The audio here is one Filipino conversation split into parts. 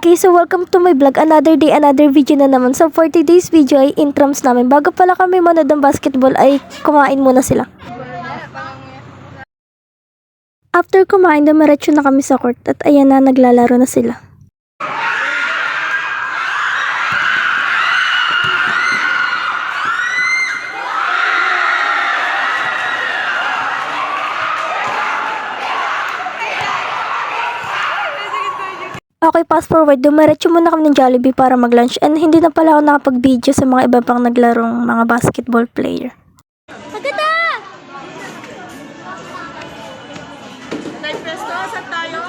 Okay, so welcome to my vlog. Another day, another video na naman. So for today's video ay intrams namin. Bago pala kami manood ng basketball ay kumain muna sila. After kumain, dumiretso na kami sa court at ayan na, naglalaro na sila. Okay, fast forward, dumiretso muna kami ng Jollibee para mag-lunch and hindi na pala ako nakapag-video sa mga iba pang naglarong mga basketball player. Maganda! Time presto, saan tayo?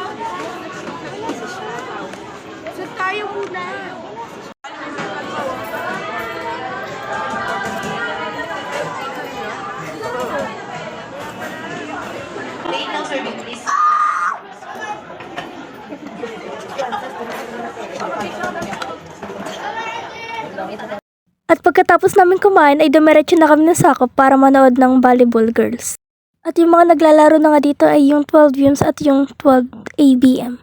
Saan tayo muna? Wait lang, serving please. At pagkatapos namin kumain ay dumiretso na kami ng sakop para manood ng volleyball girls. At yung mga naglalaro na nga dito ay yung 12 Yuns at yung 12 ABM.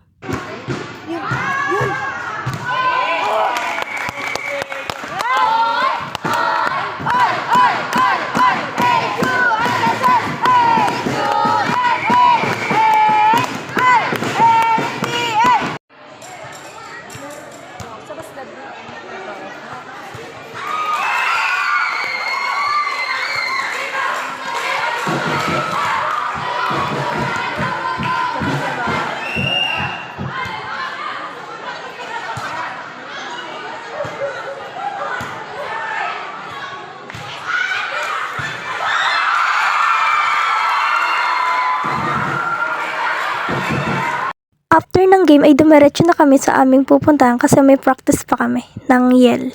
After ng game ay dumiretso na kami sa aming pupuntahan kasi may practice pa kami ng yell.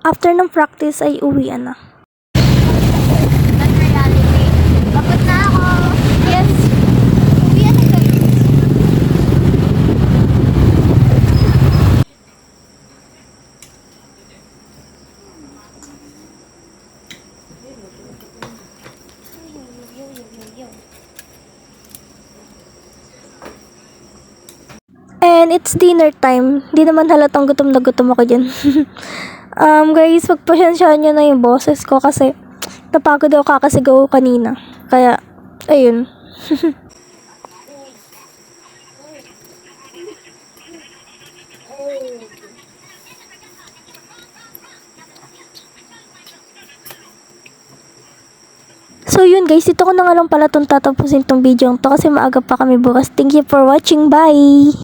After ng practice ay uwian na. Not reality. Pagod na ako. Yes. Uwian na guys. And it's dinner time. Di naman halatang gutom na gutom ako dyan. Guys, pagpasyensyahan nyo na yung boses ko kasi napagod ako kakasigaw kanina. Kaya, ayun. So yun guys, ito ko na nga lang pala tatapusin tong video to kasi maaga pa kami bukas. Thank you for watching. Bye!